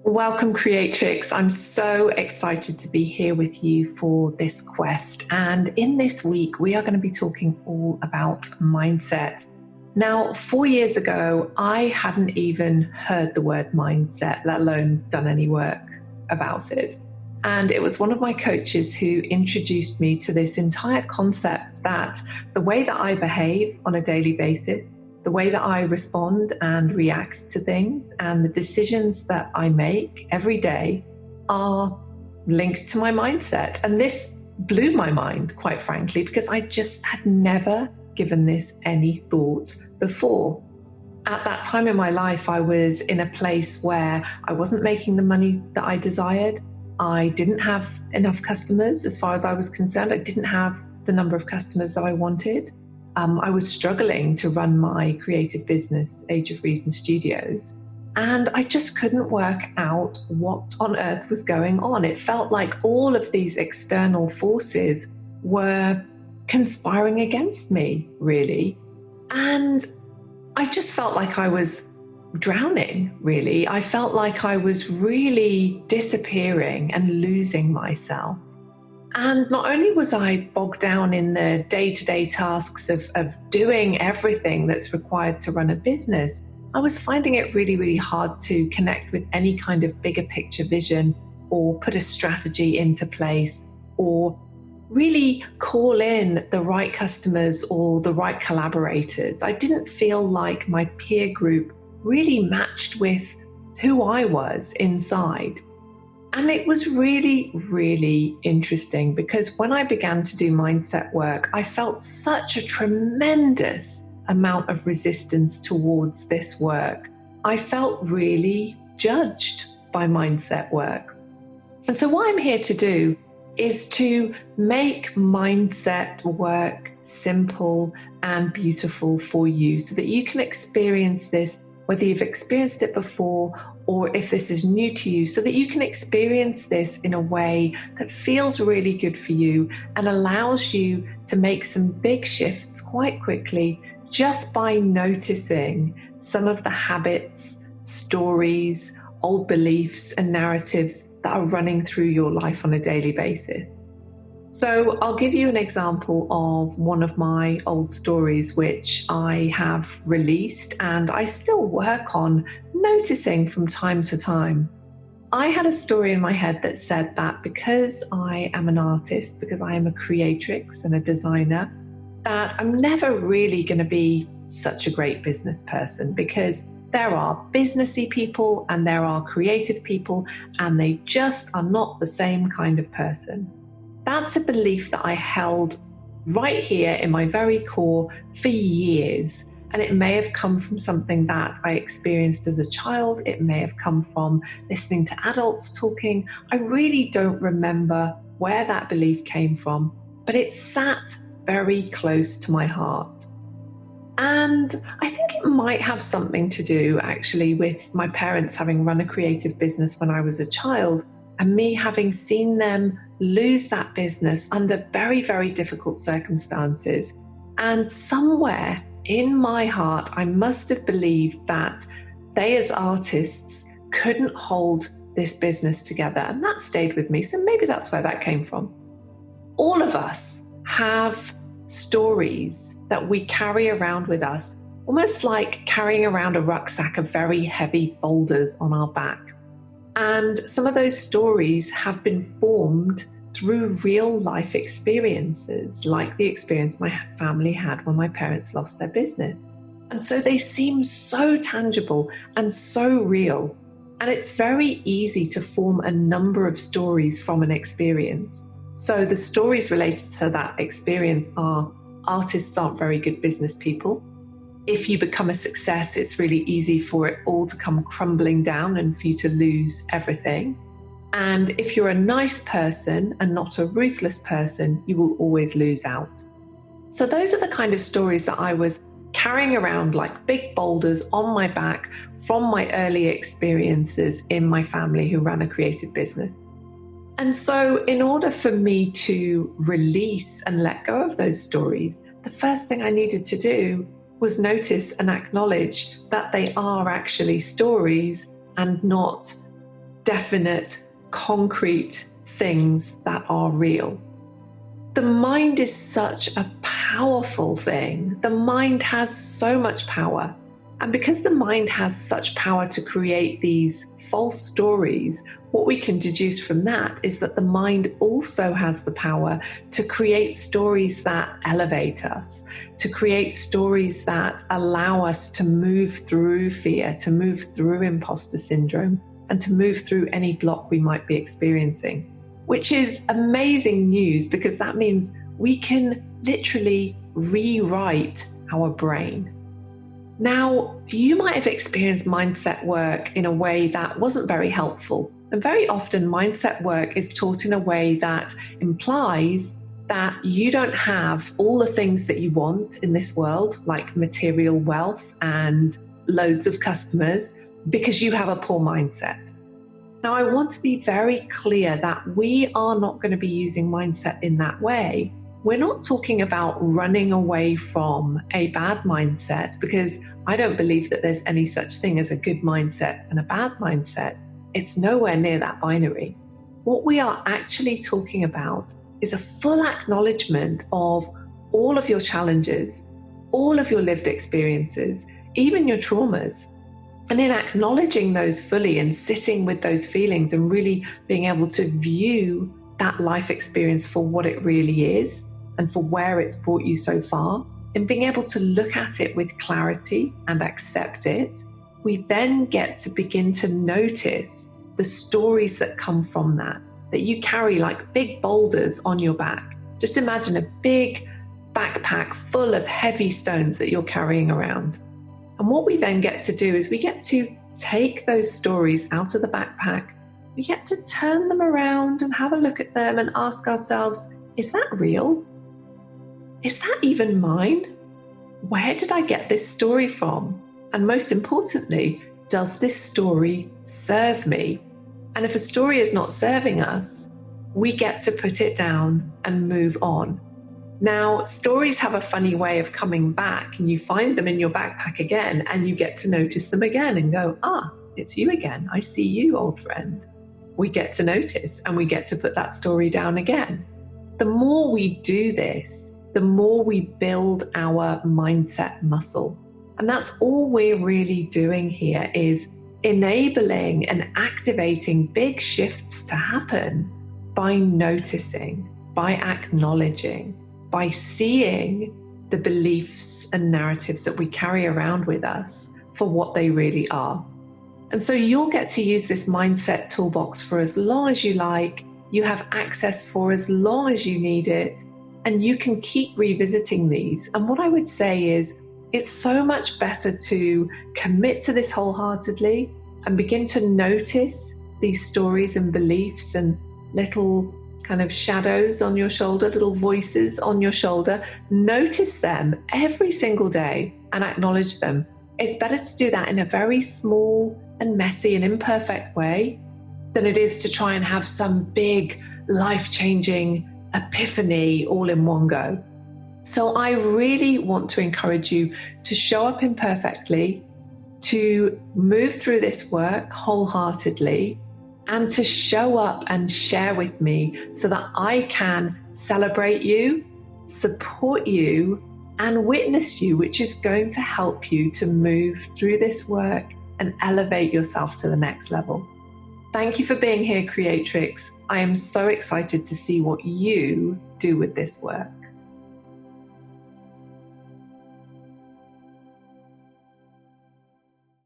Welcome, Creatrix. I'm so excited to be here with you for this quest. And in this week, we are going to be talking all about mindset. Now, 4 years ago, I hadn't even heard the word mindset, let alone done any work about it. And it was one of my coaches who introduced me to this entire concept that the way that I behave on a daily basis, the way that I respond and react to things, and the decisions that I make every day are linked to my mindset. And this blew my mind, quite frankly, because I just had never given this any thought before. At that time in my life, I was in a place where I wasn't making the money that I desired. I didn't have enough customers as far as I was concerned. I didn't have the number of customers that I wanted. I was struggling to run my creative business, Age of Reason Studios, and I just couldn't work out what on earth was going on. It felt like all of these external forces were conspiring against me, really. And I just felt like I was drowning, really. I felt like I was really disappearing and losing myself. And not only was I bogged down in the day-to-day tasks of doing everything that's required to run a business, I was finding it really, really hard to connect with any kind of bigger picture vision or put a strategy into place or really call in the right customers or the right collaborators. I didn't feel like my peer group really matched with who I was inside. And it was really, really interesting because when I began to do mindset work, I felt such a tremendous amount of resistance towards this work. I felt really judged by mindset work. And so what I'm here to do is to make mindset work simple and beautiful for you so that you can experience this, whether you've experienced it before or if this is new to you, so that you can experience this in a way that feels really good for you and allows you to make some big shifts quite quickly just by noticing some of the habits, stories, old beliefs and narratives that are running through your life on a daily basis. So I'll give you an example of one of my old stories, which I have released and I still work on noticing from time to time. I had a story in my head that said that because I am an artist, because I am a creatrix and a designer, that I'm never really going to be such a great business person because there are businessy people and there are creative people and they just are not the same kind of person. That's a belief that I held right here in my very core for years. And it may have come from something that I experienced as a child. It may have come from listening to adults talking. I really don't remember where that belief came from, but it sat very close to my heart. And I think it might have something to do actually with my parents having run a creative business when I was a child and me having seen them lose that business under very, very difficult circumstances. And somewhere in my heart, I must have believed that they as artists couldn't hold this business together. And that stayed with me. So maybe that's where that came from. All of us have stories that we carry around with us, almost like carrying around a rucksack of very heavy boulders on our back. And some of those stories have been formed through real life experiences, like the experience my family had when my parents lost their business. And so they seem so tangible and so real. And it's very easy to form a number of stories from an experience. So the stories related to that experience are artists aren't very good business people. If you become a success, it's really easy for it all to come crumbling down and for you to lose everything. And if you're a nice person and not a ruthless person, you will always lose out. So those are the kind of stories that I was carrying around like big boulders on my back from my early experiences in my family who ran a creative business. And so in order for me to release and let go of those stories, the first thing I needed to do was notice and acknowledge that they are actually stories and not definite, concrete things that are real. The mind is such a powerful thing. The mind has so much power. And because the mind has such power to create these false stories, what we can deduce from that is that the mind also has the power to create stories that elevate us, to create stories that allow us to move through fear, to move through imposter syndrome, and to move through any block we might be experiencing. Which is amazing news, because that means we can literally rewrite our brain. Now, you might have experienced mindset work in a way that wasn't very helpful. And very often mindset work is taught in a way that implies that you don't have all the things that you want in this world, like material wealth and loads of customers, because you have a poor mindset. Now, I want to be very clear that we are not going to be using mindset in that way. We're not talking about running away from a bad mindset, because I don't believe that there's any such thing as a good mindset and a bad mindset. It's nowhere near that binary. What we are actually talking about is a full acknowledgement of all of your challenges, all of your lived experiences, even your traumas. And in acknowledging those fully and sitting with those feelings and really being able to view that life experience for what it really is and for where it's brought you so far, and being able to look at it with clarity and accept it, we then get to begin to notice the stories that come from that you carry like big boulders on your back. Just imagine a big backpack full of heavy stones that you're carrying around. And what we then get to do is we get to take those stories out of the backpack. We get to turn them around and have a look at them and ask ourselves, is that real? Is that even mine? Where did I get this story from? And most importantly, does this story serve me? And if a story is not serving us, we get to put it down and move on. Now, stories have a funny way of coming back, and you find them in your backpack again, and you get to notice them again and go, it's you again. I see you, old friend. We get to notice, and we get to put that story down again. The more we do this, the more we build our mindset muscle. And that's all we're really doing here, is enabling and activating big shifts to happen by noticing, by acknowledging, by seeing the beliefs and narratives that we carry around with us for what they really are. And so you'll get to use this mindset toolbox for as long as you like. You have access for as long as you need it, and you can keep revisiting these. And what I would say is, it's so much better to commit to this wholeheartedly and begin to notice these stories and beliefs and little kind of shadows on your shoulder, little voices on your shoulder. Notice them every single day and acknowledge them. It's better to do that in a very small and messy and imperfect way than it is to try and have some big life-changing epiphany all in one go. So I really want to encourage you to show up imperfectly, to move through this work wholeheartedly, and to show up and share with me so that I can celebrate you, support you, and witness you, which is going to help you to move through this work and elevate yourself to the next level. Thank you for being here, Creatrix. I am so excited to see what you do with this work.